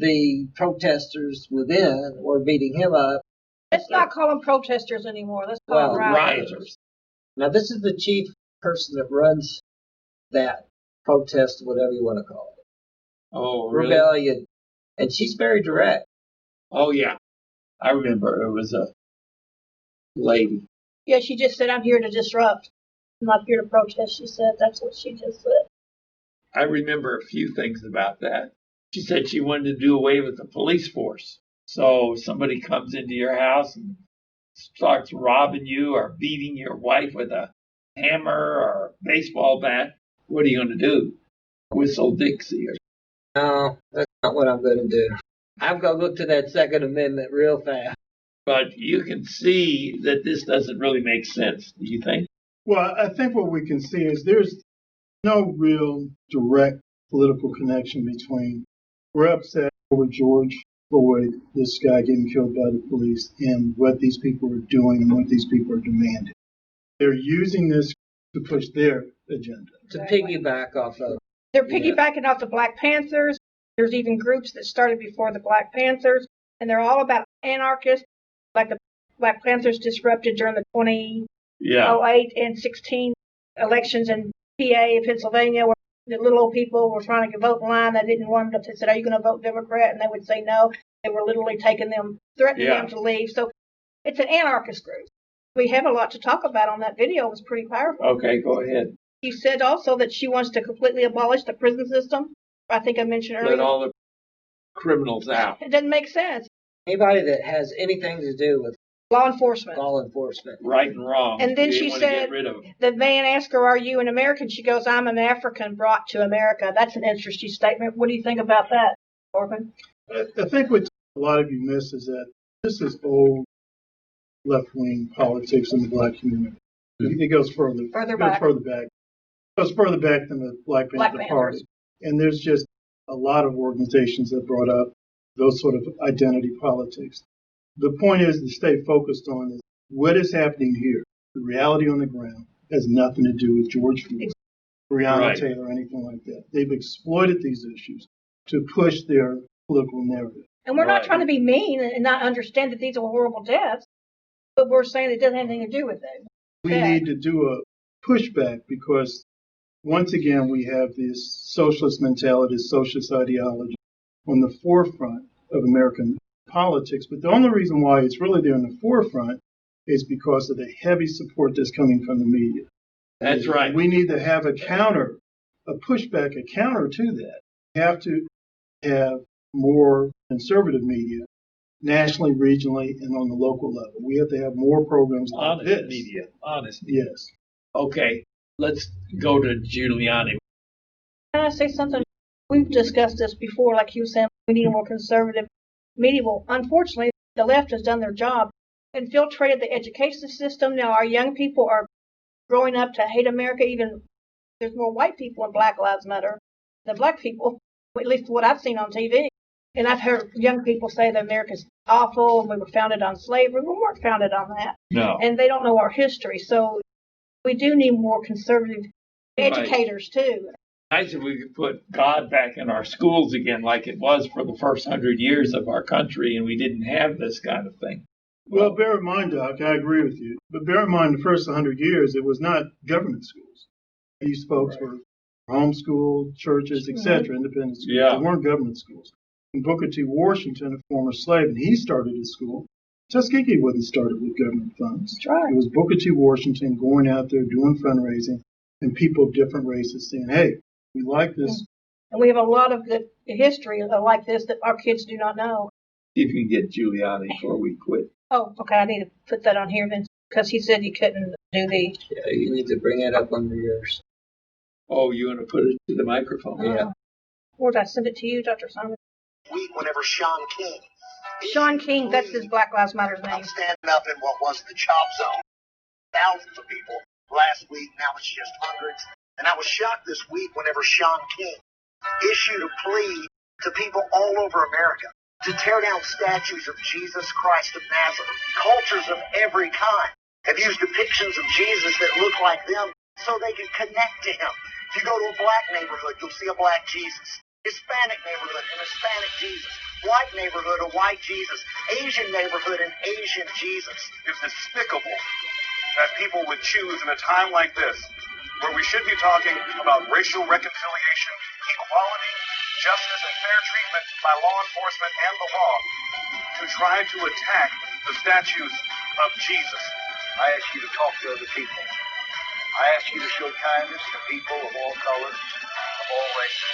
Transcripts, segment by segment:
the protesters within were beating him up. Let's not call them protesters anymore. Let's call them rioters. Now, this is the chief person that runs that protest, whatever you want to call it. Oh, really? Rebellion. And she's very direct. Oh, yeah. I remember it was a lady. Yeah, she just said, I'm here to disrupt. I'm not here to protest, she said. That's what she just said. I remember a few things about that. She said she wanted to do away with the police force. So if somebody comes into your house and starts robbing you or beating your wife with a hammer or a baseball bat, what are you going to do? Whistle Dixie? No, that's not what I'm going to do. I'm going to look to that Second Amendment real fast. But you can see that this doesn't really make sense, do you think? Well, I think what we can see is there's no real direct political connection between we're upset over George Floyd, this guy getting killed by the police, and what these people are doing and what these people are demanding. They're using this to push their agenda. To piggyback off of. They're piggybacking off the Black Panthers. There's even groups that started before the Black Panthers, and they're all about anarchists, like the Black Panthers disrupted during the 2008 and 16 elections in PA, Pennsylvania, where the little old people were trying to vote in line. They didn't want them to say, are you going to vote Democrat? And they would say no. They were literally threatening them to leave. So it's an anarchist group. We have a lot to talk about on that video. It was pretty powerful. Okay, go ahead. She said also that she wants to completely abolish the prison system. I think I mentioned earlier. Let all the criminals out. It doesn't make sense. Anybody that has anything to do with law enforcement. Right and wrong. And then she said, the man asked her, are you an American? She goes, I'm an African brought to America. That's an interesting statement. What do you think about that, Corbin? I think what a lot of you miss is that this is old left-wing politics in the black community. It goes further back. It goes further back than the Black Panther Party. And there's just a lot of organizations that brought up those sort of identity politics. The point is to stay focused on is what is happening here. The reality on the ground has nothing to do with George Floyd, Breonna Taylor, anything like that. They've exploited these issues to push their political narrative. And we're not trying to be mean and not understand that these are horrible deaths, but we're saying it doesn't have anything to do with it. We need to do a pushback because, once again, we have this socialist mentality, socialist ideology on the forefront of American politics. But the only reason why it's really there in the forefront is because of the heavy support that's coming from the media. That's right. We need to have a counter to that. We have to have more conservative media, nationally, regionally, and on the local level. We have to have more programs like this. Honest. Yes. Okay, let's go to Giuliani. Can I say something? We've discussed this before, like you said, we need a more conservative media. Well, unfortunately, the left has done their job, infiltrated the education system. Now our young people are growing up to hate America. Even there's more white people in Black Lives Matter than black people, at least what I've seen on TV. And I've heard young people say that America's awful and we were founded on slavery. We weren't founded on that. No. And they don't know our history. So we do need more conservative educators, too. Nice if we could put God back in our schools again like it was for the first 100 years of our country, and we didn't have this kind of thing. Well, bear in mind, Doc, I agree with you. But bear in mind, the first 100 years, it was not government schools. These folks were homeschooled, churches, etc., independent schools. Yeah. They weren't government schools. And Booker T. Washington, a former slave, and he started his school. Tuskegee wasn't started with government funds. That's right. It was Booker T. Washington going out there doing fundraising, and people of different races saying, hey, we like this. And we have a lot of good history like this that our kids do not know. See if you can get Giuliani before we quit. Oh, okay. I need to put that on here then, because he said you couldn't do the. Yeah, you need to bring it up under yours. Oh, you want to put it to the microphone? Yeah. Or did I send it to you, Dr. Simon? Whenever Sean King, that's his Black Lives Matter's name. I'm standing up in what was the chop zone. Thousands of people last week, now it's just hundreds. And I was shocked this week whenever Sean King issued a plea to people all over America to tear down statues of Jesus Christ of Nazareth. Cultures of every kind have used depictions of Jesus that look like them so they can connect to him. If you go to a black neighborhood, you'll see a black Jesus. Hispanic neighborhood, an Hispanic Jesus. white neighborhood, a white Jesus, Asian neighborhood, an Asian Jesus. It's despicable that people would choose in a time like this, where we should be talking about racial reconciliation, equality, justice, and fair treatment by law enforcement and the law, to try to attack the statues of Jesus. I ask you to talk to other people. I ask you to show kindness to people of all colors, of all races.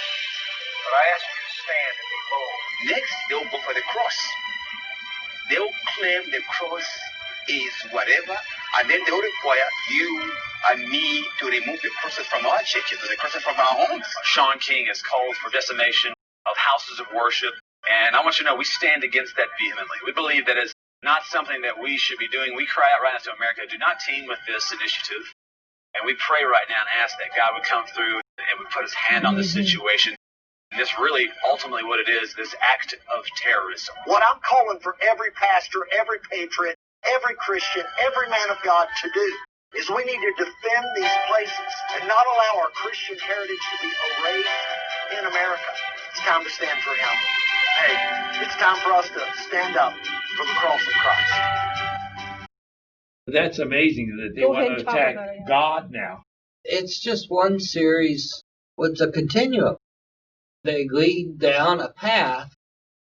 But I ask you to stand and be bold. Next, they'll go for the cross. They'll claim the cross is whatever, and then they'll require you and me to remove the crosses from our churches, the crosses from our homes. Sean King has called for decimation of houses of worship, and I want you to know we stand against that vehemently. We believe that is not something that we should be doing. We cry out right now to America, do not team with this initiative. And we pray right now and ask that God would come through and would put his hand on this situation. And this really, ultimately what it is, this act of terrorism. What I'm calling for every pastor, every patriot, every Christian, every man of God to do is we need to defend these places and not allow our Christian heritage to be erased in America. It's time to stand for him. Hey, it's time for us to stand up for the cross of Christ. That's amazing that they want to attack God now. It's just one series with a continuum. They lead down a path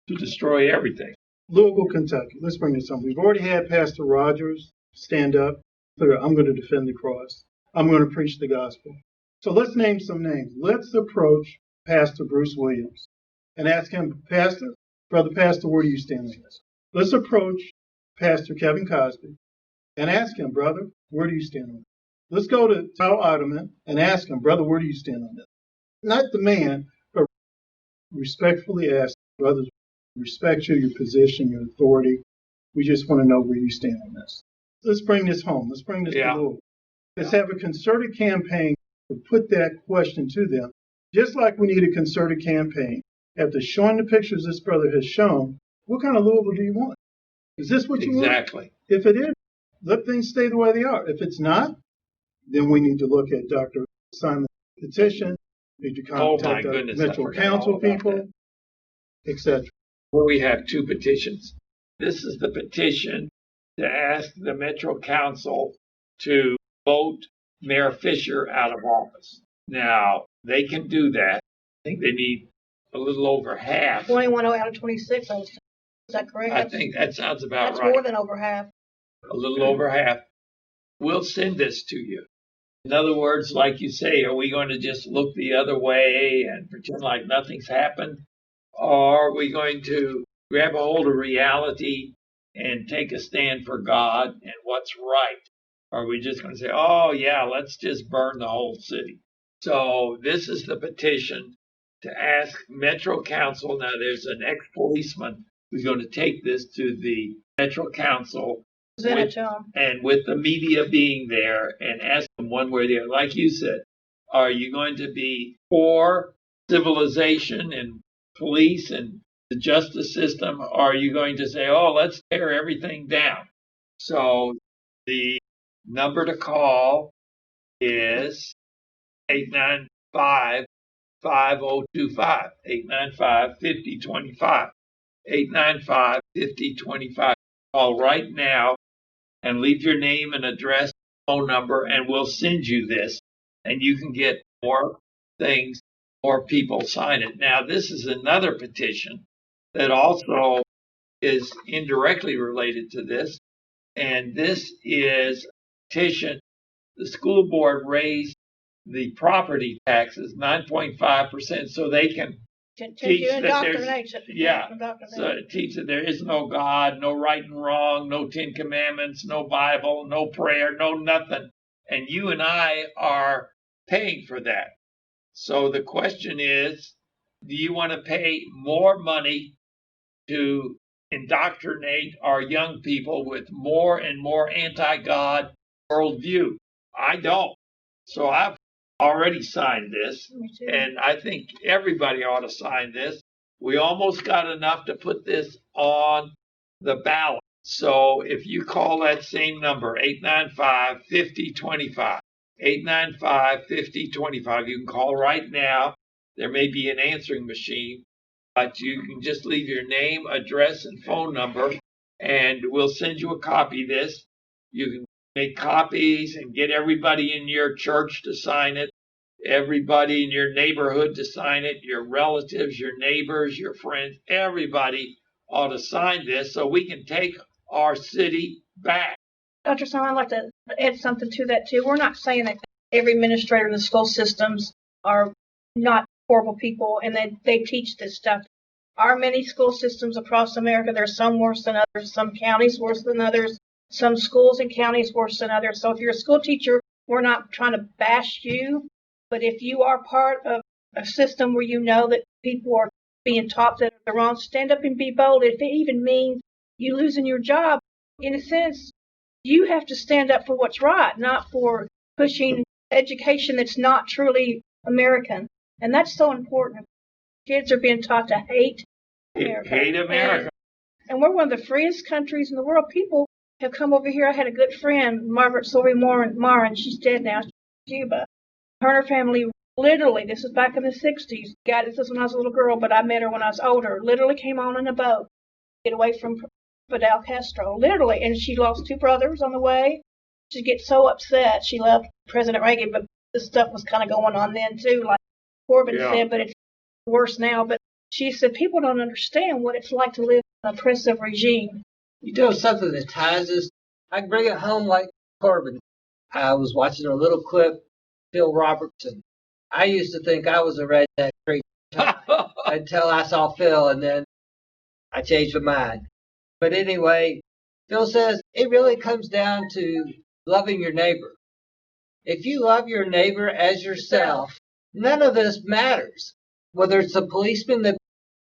to destroy everything. Louisville, Kentucky. Let's bring this on. We've already had Pastor Rogers stand up. I'm going to defend the cross. I'm going to preach the gospel. So let's name some names. Let's approach Pastor Bruce Williams and ask him, Pastor, Brother Pastor, where do you stand on this? Let's approach Pastor Kevin Cosby and ask him, brother, where do you stand on this? Let's go to Tal Ottoman and ask him, brother, where do you stand on this? Not the man, but respectfully ask, brothers, respect you, your position, your authority. We just want to know where you stand on this. Let's bring this home. Let's bring this to Louisville. Let's have a concerted campaign to put that question to them. Just like we need a concerted campaign. After showing the pictures this brother has shown, what kind of Louisville do you want? Is this what you want? Exactly. If it is, let things stay the way they are. If it's not, then we need to look at Dr. Simon's petition. We need to contact the Metro Council people, etc. Well, we have two petitions. This is the petition to ask the Metro Council to vote Mayor Fischer out of office. Now, they can do that. I think they need a little over half. 21 out of 26. Is that correct? I think that sounds about right. That's more than over half. A little over half. We'll send this to you. In other words, like you say, are we going to just look the other way and pretend like nothing's happened? Or are we going to grab a hold of reality and take a stand for God and what's right? Or are we just going to say, oh, yeah, let's just burn the whole city? So this is the petition to ask Metro Council. Now, there's an ex-policeman who's going to take this to the Metro Council and with the media being there and ask them one way or the other. Like you said, are you going to be for civilization and police and the justice system? Or are you going to say, oh, let's tear everything down? So the number to call is 895-5025, 895-5025, 895-5025. Call right now and leave your name and address, phone number, and we'll send you this. And you can get more things, more people sign it. Now, this is another petition that also is indirectly related to this. And this is a petition. The school board raised the property taxes 9.5% so they can teach that teach that there is no God, no right and wrong, no 10 Commandments, no Bible, no prayer, no nothing. And you and I are paying for that. So the question is, do you want to pay more money to indoctrinate our young people with more and more anti-God worldview? I don't. So I've already signed this, and I think everybody ought to sign this. We almost got enough to put this on the ballot. So if you call that same number, 895-5025, 895-5025, you can call right now. There may be an answering machine. But you can just leave your name, address, and phone number, and we'll send you a copy of this. You can make copies and get everybody in your church to sign it, everybody in your neighborhood to sign it, your relatives, your neighbors, your friends, everybody ought to sign this so we can take our city back. Dr. Son, I'd like to add something to that too. We're not saying that every administrator in the school systems are not horrible people and that they teach this stuff. Our many school systems across America, there's some worse than others, some counties worse than others, some schools and counties worse than others. So if you're a school teacher, we're not trying to bash you, but if you are part of a system where you know that people are being taught that they're wrong, stand up and be bold. If it even means you losing your job, in a sense, you have to stand up for what's right, not for pushing education that's not truly American. And that's so important. Kids are being taught to hate America. Hate America. And we're one of the freest countries in the world. People have come over here. I had a good friend, Margaret Sylvie Morin. She's dead now. She's in Cuba. Her and her family, literally, this is back in the 60s. God, this is when I was a little girl, but I met her when I was older. Literally came on in a boat to get away from Fidel Castro. Literally. And she lost 2 brothers on the way. She'd get so upset. She loved President Reagan, but this stuff was kind of going on then, too, like Corbin said, but it's worse now. But she said people don't understand what it's like to live in an oppressive regime. You know something that ties us? I can bring it home like Corbin. I was watching a little clip, Phil Robertson. I used to think I was a redneck until I saw Phil, and then I changed my mind. But anyway, Phil says it really comes down to loving your neighbor. If you love your neighbor as yourself, none of this matters. Whether it's a policeman that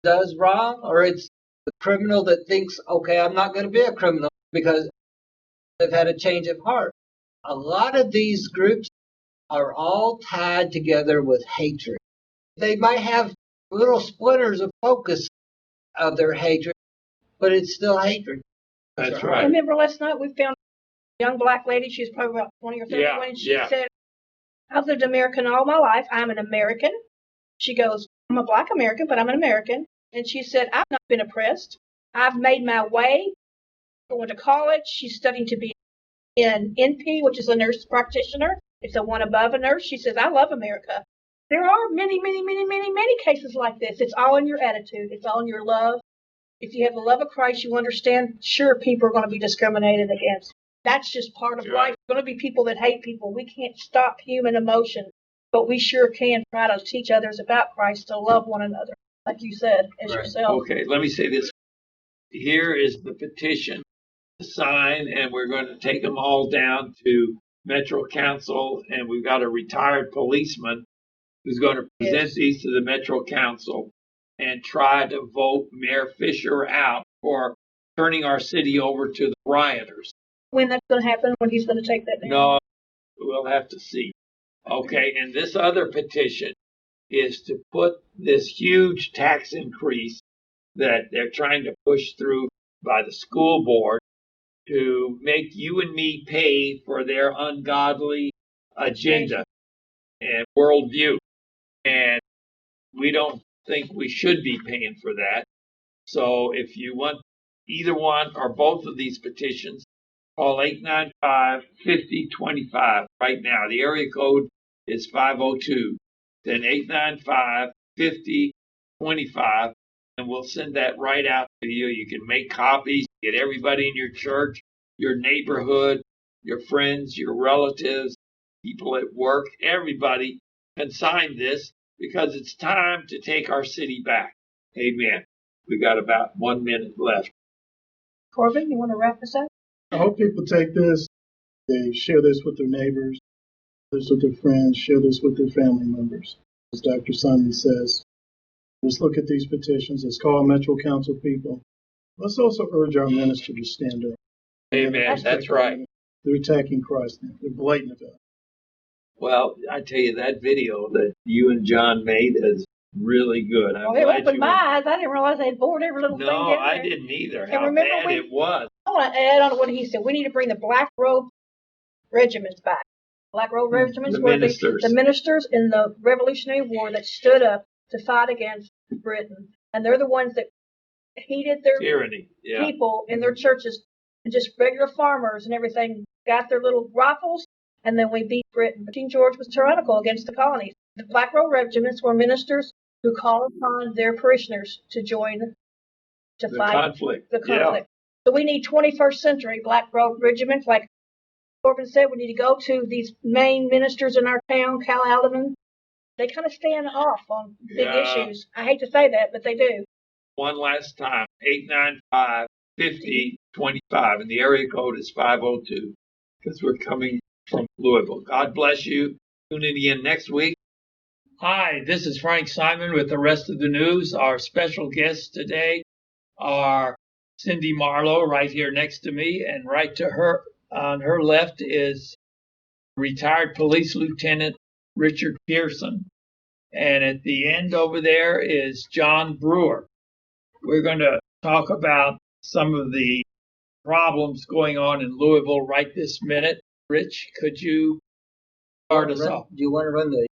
does wrong or it's the criminal that thinks, okay, I'm not going to be a criminal because they've had a change of heart. A lot of these groups are all tied together with hatred. They might have little splinters of focus of their hatred, but it's still hatred. That's right. I remember last night we found a young black lady. She was probably about 20 or 30 when she said, I've lived in America all my life. I'm an American. She goes, I'm a black American, but I'm an American. And she said, I've not been oppressed. I've made my way. I went to college. She's studying to be an NP, which is a nurse practitioner. It's a one above a nurse. She says, I love America. There are many, many, many, many, many cases like this. It's all in your attitude. It's all in your love. If you have the love of Christ, you understand, sure, people are going to be discriminated against. That's just part of life. There's going to be people that hate people. We can't stop human emotion, but we sure can try to teach others about Christ to love one another, like you said, as yourself. Okay, let me say this. Here is the petition to sign, and we're going to take them all down to Metro Council, and we've got a retired policeman who's going to present these to the Metro Council and try to vote Mayor Fischer out for turning our city over to the rioters. When that's going to happen, when he's going to take that down? No, we'll have to see. Okay, and this other petition is to put this huge tax increase that they're trying to push through by the school board to make you and me pay for their ungodly agenda and worldview. And we don't think we should be paying for that. So if you want either one or both of these petitions, call 895-5025 right now. The area code is 502. Then 895-5025, and we'll send that right out to you. You can make copies, get everybody in your church, your neighborhood, your friends, your relatives, people at work, everybody can sign this because it's time to take our city back. Amen. We got about 1 minute left. Corbin, you want to wrap this up? I hope people take this, they share this with their neighbors, share this with their friends, share this with their family members. As Dr. Sunday says, let's look at these petitions. Let's call Metro Council people. Let's also urge our minister to stand up. Amen. That's right. They're attacking Christ now. They're blatant about it. Well, I tell you, that video that you and John made is really good. Well, it opened my eyes. I didn't realize they had bored every little thing in there. No, I didn't either. How bad it was. I want to add on to what he said. We need to bring the black robe regiments back. Black robe regiments were the ministers in the Revolutionary War that stood up to fight against Britain. and they're the ones that heated their Tyranny. Yeah. people in their churches, and just regular farmers and everything got their little rifles, and then we beat Britain. King George was tyrannical against the colonies. The Black Robe regiments were ministers who called upon their parishioners to join to fight conflict. the conflict. Yeah. So we need 21st century Black Robe regiments. Like Corbin said, we need to go to these main ministers in our town, Cal Alderman. They kind of stand off on big issues. I hate to say that, but they do. One last time, 895-5025, and the area code is 502, because we're coming from Louisville. God bless you. Tune in again next week. Hi, this is Frank Simon with the rest of the news. Our special guests today are Cindy Marlow right here next to me, and right to her on her left is retired police lieutenant Richard Pearson. And at the end over there is John Brewer. We're going to talk about some of the problems going on in Louisville right this minute. Rich, could you start us off? Do you want to run the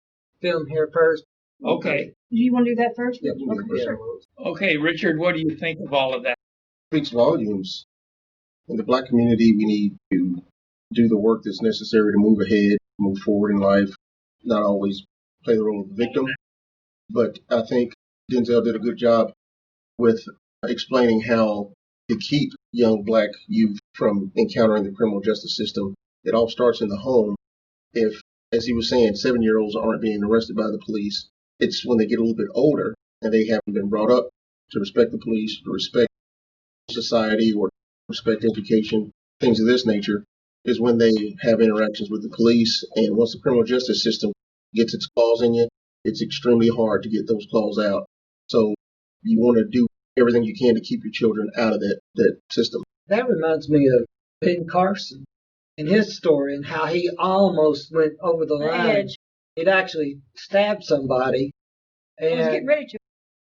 film here first? Okay. Do you want to do that first? Yeah. Okay, sure. Okay, Richard, what do you think of all of that? Speaks volumes. In the Black community, we need to do the work that's necessary to move ahead, move forward in life, not always play the role of the victim. But I think Denzel did a good job with explaining how to keep young Black youth from encountering the criminal justice system. It all starts in the home. If, as he was saying, 7-year-olds aren't being arrested by the police, it's when they get a little bit older and they haven't been brought up to respect the police, to respect society, or respect education, things of this nature, is when they have interactions with the police. And once the criminal justice system gets its claws in you, it's extremely hard to get those claws out. So you want to do everything you can to keep your children out of that system. That reminds me of Ben Carson and his story and how he almost went over the line. He'd actually stabbed somebody. And I was getting ready to.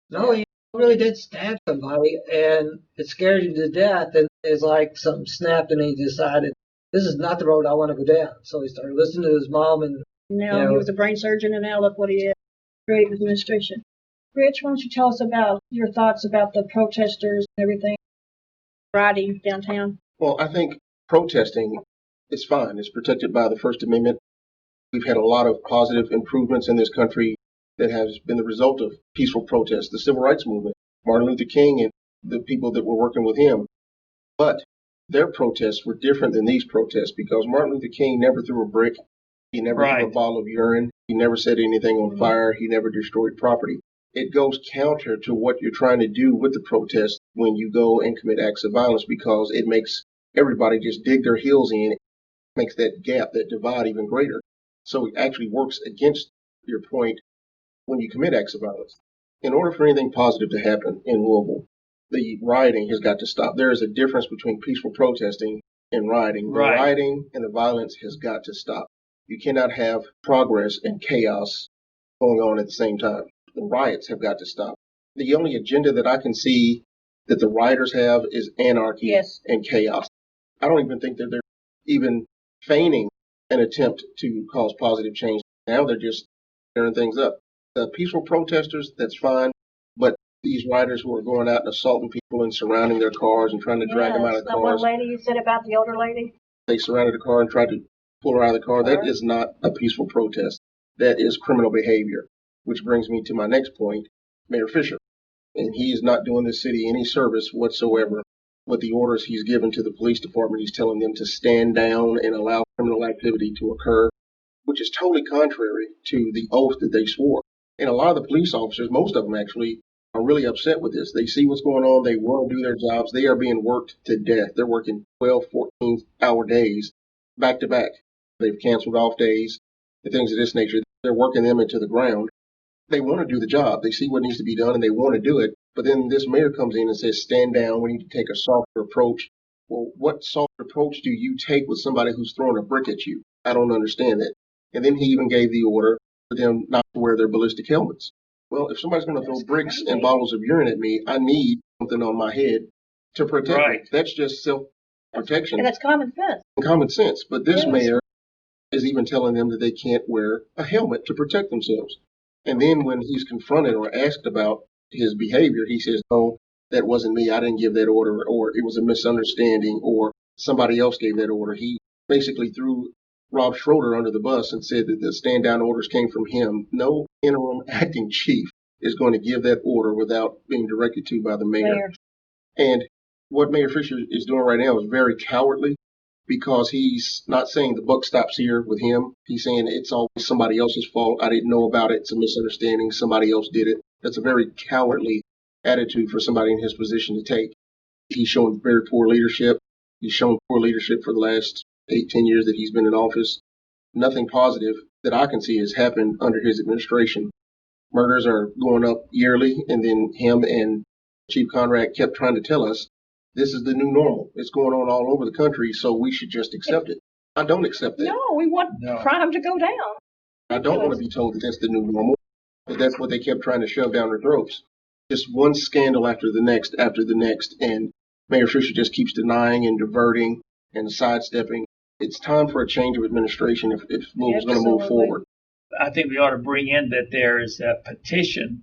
No, he really did stab somebody, and it scared him to death. And it's like something snapped, and he decided, this is not the road I want to go down. So he started listening to his mom, and now he was a brain surgeon, and now look what he is. Great administration. Rich, why don't you tell us about your thoughts about the protesters and everything rioting downtown? Well, I think protesting is fine. It's protected by the First Amendment. We've had a lot of positive improvements in this country that has been the result of peaceful protests, the civil rights movement, Martin Luther King and the people that were working with him. But their protests were different than these protests because Martin Luther King never threw a brick. He never threw a bottle of urine. He never set anything on fire. He never destroyed property. It goes counter to what you're trying to do with the protest when you go and commit acts of violence, because it makes everybody just dig their heels in. It makes that gap, that divide even greater. So it actually works against your point when you commit acts of violence. In order for anything positive to happen in Louisville, the rioting has got to stop. There is a difference between peaceful protesting and rioting. The rioting and the violence has got to stop. You cannot have progress and chaos going on at the same time. The riots have got to stop. The only agenda that I can see that the rioters have is anarchy and chaos. I don't even think that they're even feigning an attempt to cause positive change. Now they're just tearing things up. The peaceful protesters, that's fine, but these rioters who are going out and assaulting people and surrounding their cars and trying to drag them out of that cars. one lady you said about the older lady? They surrounded the car and tried to pull her out of the car. That is not a peaceful protest. That is criminal behavior, which brings me to my next point, Mayor Fischer. And he is not doing this city any service whatsoever with the orders he's given to the police department. He's telling them to stand down and allow criminal activity to occur, which is totally contrary to the oath that they swore. And a lot of the police officers, most of them actually, are really upset with this. They see what's going on. They want to do their jobs. They are being worked to death. They're working 12, 14-hour days back to back. They've canceled off days and things of this nature. They're working them into the ground. They want to do the job. They see what needs to be done and they want to do it. But then this mayor comes in and says, stand down. We need to take a softer approach. Well, what softer approach do you take with somebody who's throwing a brick at you? I don't understand that. And then he even gave the order for them not to wear their ballistic helmets. Well, if somebody's going to throw bricks and bottles of urine at me, I need something on my head to protect me. That's just self-protection. And that's common sense. Common sense. But this mayor is even telling them that they can't wear a helmet to protect themselves. And then when he's confronted or asked about his behavior, he says, no, that wasn't me. I didn't give that order, or it was a misunderstanding, or somebody else gave that order. He basically threw Rob Schroeder under the bus and said that the stand down orders came from him. No interim acting chief is going to give that order without being directed to by the mayor. And what Mayor Fischer is doing right now is very cowardly, because he's not saying the buck stops here with him. He's saying it's always somebody else's fault. I didn't know about it. It's a misunderstanding. Somebody else did it. That's a very cowardly attitude for somebody in his position to take. He's shown very poor leadership. He's shown poor leadership for the last 8-10 years that he's been in office. Nothing positive that I can see has happened under his administration. Murders are going up yearly, and then him and Chief Conrad kept trying to tell us this is the new normal. It's going on all over the country, so we should just accept it. I don't accept that. No, we want crime to go down. I don't want to be told that that's the new normal, but that's what they kept trying to shove down our throats. Just one scandal after the next, and Mayor Fischer just keeps denying and diverting and sidestepping. It's time for a change of administration if Louisville's going to move forward. I think we ought to bring in that there is a petition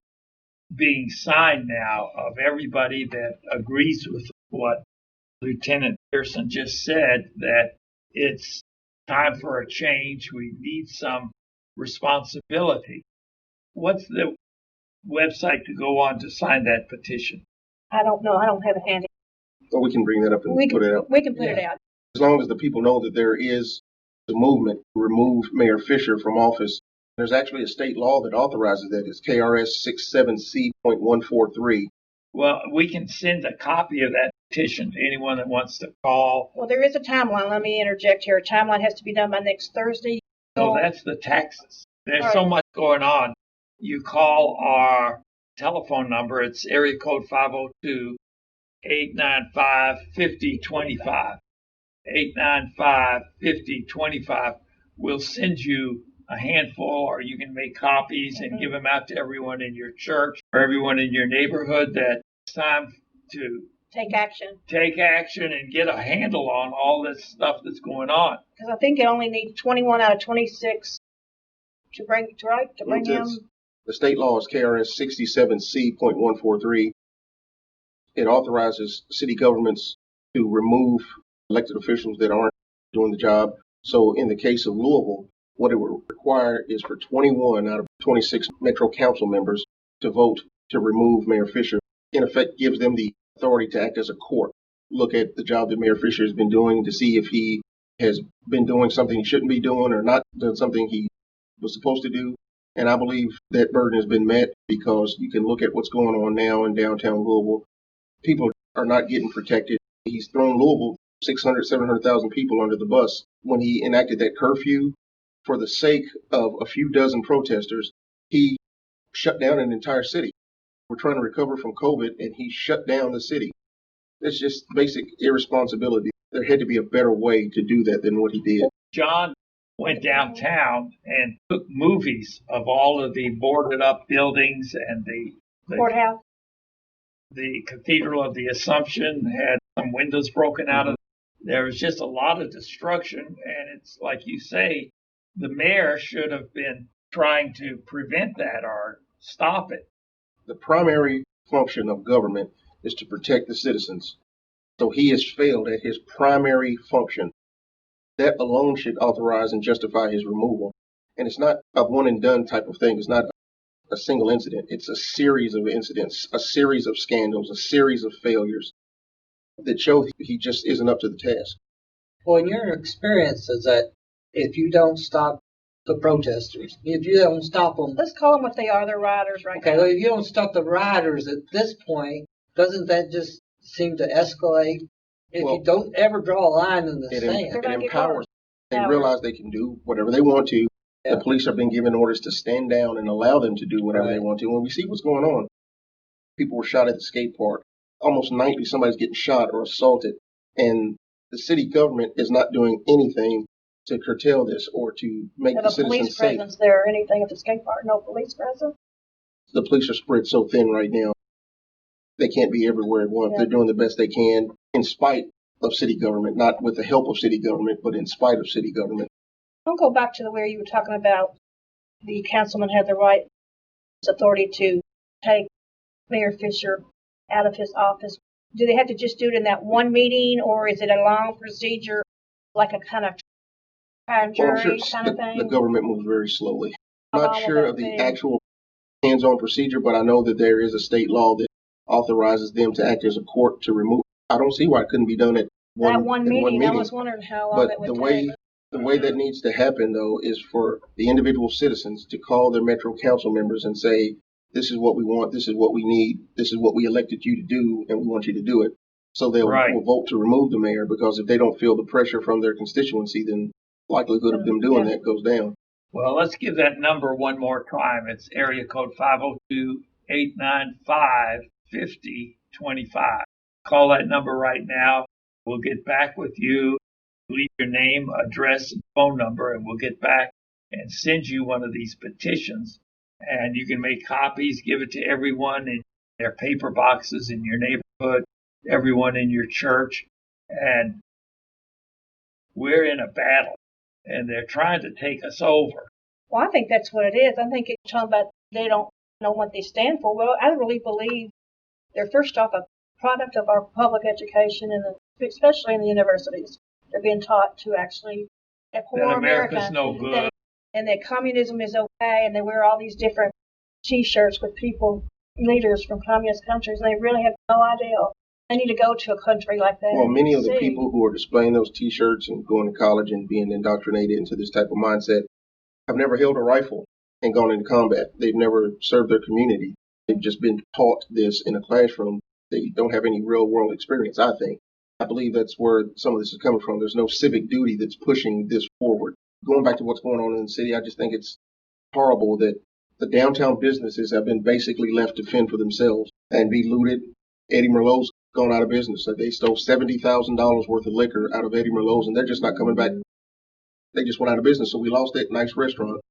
being signed now of everybody that agrees with what Lieutenant Pearson just said, that it's time for a change. We need some responsibility. What's the website to go on to sign that petition? I don't know. I don't have it handy. Well, we can bring that up and put it out. We can put it out. As long as the people know that there is a movement to remove Mayor Fischer from office. There's actually a state law that authorizes that. It's KRS 67C.143. Well, we can send a copy of that petition to anyone that wants to call. Well, there is a timeline. Let me interject here. A timeline has to be done by next Thursday. No, that's the taxes. There's so much going on. You call our telephone number. It's area code 502-895-5025. 895-5025. We'll send you a handful, or you can make copies and give them out to everyone in your church or everyone in your neighborhood that it's time to take action and get a handle on all this stuff that's going on. Because I think it only needs 21 out of 26 to bring him. The state law is KRS 67C.143. It authorizes city governments to remove elected officials that aren't doing the job. So in the case of Louisville, what it would require is for 21 out of 26 Metro Council members to vote to remove Mayor Fischer. In effect, gives them the authority to act as a court, look at the job that Mayor Fischer has been doing to see if he has been doing something he shouldn't be doing or not done something he was supposed to do. And I believe that burden has been met, because you can look at what's going on now in downtown Louisville. People are not getting protected. He's thrown Louisville 600, 700,000 people under the bus. When he enacted that curfew, for the sake of a few dozen protesters, he shut down an entire city. We're trying to recover from COVID, and he shut down the city. It's just basic irresponsibility. There had to be a better way to do that than what he did. John went downtown and took movies of all of the boarded up buildings, and the courthouse. The Cathedral of the Assumption had some windows broken out of it. There was just a lot of destruction, and it's like you say, the mayor should have been trying to prevent that or stop it. The primary function of government is to protect the citizens. So he has failed at his primary function. That alone should authorize and justify his removal. And it's not a one and done type of thing. It's not a single incident. It's a series of incidents, a series of scandals, a series of failures that show he just isn't up to the task. Well, in your experience, is that if you don't stop the protesters, if you don't stop them... Let's call them what they are. They're rioters right now. Okay, well, if you don't stop the rioters at this point, doesn't that just seem to escalate? If you don't ever draw a line in the sand. It empowers. They realize they can do whatever they want to. Yeah. The police have been given orders to stand down and allow them to do whatever they want to. When we see what's going on, people were shot at the skate park. Almost 90, somebody's getting shot or assaulted. And the city government is not doing anything to curtail this or to make the citizens safe. Police presence there or anything at the skate park? No police presence? The police are spread so thin right now. They can't be everywhere at once. Yeah. They're doing the best they can in spite of city government, not with the help of city government, but in spite of city government. I'll go back to where you were talking about the councilman had the right authority to take Mayor Fischer out of his office? Do they have to just do it in that one meeting, or is it a long procedure, like a kind of grand Well, I'm jury sure kind of thing? the government moves very slowly. I'm How not long will sure that of the be? actual hands-on procedure, but I know that there is a state law that authorizes them to act as a court to remove. I don't see why it couldn't be done at one meeting. I was wondering how long But it would the way that needs to happen, though, is for the individual citizens to call their Metro Council members and say, this is what we want, this is what we need, this is what we elected you to do, and we want you to do it. So they'll will vote to remove the mayor, because if they don't feel the pressure from their constituency, then likelihood of them doing that goes down. Well, let's give that number one more time. It's area code 502-895-5025. Call that number right now. We'll get back with you. Leave your name, address, and phone number, and we'll get back and send you one of these petitions. And you can make copies, give it to everyone in their paper boxes in your neighborhood, everyone in your church. And we're in a battle, and they're trying to take us over. Well, I think that's what it is. I think it's talking about they don't know what they stand for. Well, I really believe they're first off a product of our public education, and especially in the universities. They're being taught to actually abhor That America's America, no good. and that communism is okay, and they wear all these different T-shirts with leaders from communist countries, and they really have no idea. They need to go to a country like that. Well, many of the people who are displaying those T-shirts and going to college and being indoctrinated into this type of mindset have never held a rifle and gone into combat. They've never served their community. They've just been taught this in a classroom. They don't have any real world experience, I think. I believe that's where some of this is coming from. There's no civic duty that's pushing this forward. Going back to what's going on in the city, I just think it's horrible that the downtown businesses have been basically left to fend for themselves and be looted. Eddie Merlot's gone out of business. So they stole $70,000 worth of liquor out of Eddie Merlot's, and they're just not coming back. They just went out of business, so we lost that nice restaurant.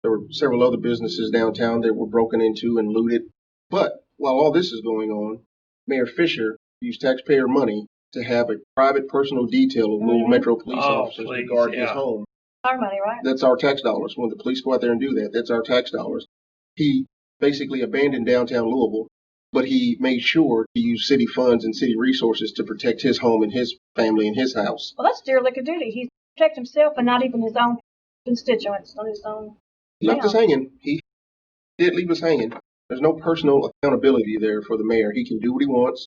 There were several other businesses downtown that were broken into and looted. But while all this is going on, Mayor Fischer used taxpayer money to have a private personal detail of Louisville Metro police officers to guard his home. Our money, right? That's our tax dollars. When the police go out there and do that, that's our tax dollars. He basically abandoned downtown Louisville, but he made sure to use city funds and city resources to protect his home and his family and his house. Well, that's derelict of duty. He protects himself and not even his own constituents, not his own. He left us hanging. He did leave us hanging. There's no personal accountability there for the mayor. He can do what he wants,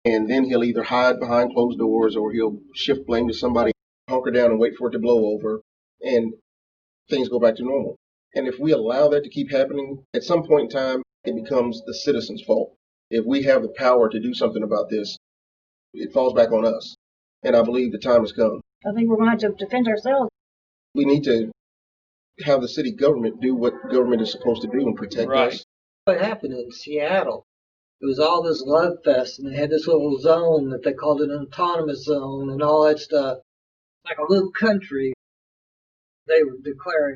and then he'll either hide behind closed doors or he'll shift blame to somebody, hunker down and wait for it to blow over, and things go back to normal. And if we allow that to keep happening, at some point in time, it becomes the citizens' fault. If we have the power to do something about this, it falls back on us. And I believe the time has come. I think we're going to have to defend ourselves. We need to have the city government do what government is supposed to do and protect us. What happened in Seattle? It was all this love fest, and they had this little zone that they called an autonomous zone and all that stuff. Like a little country. They were declaring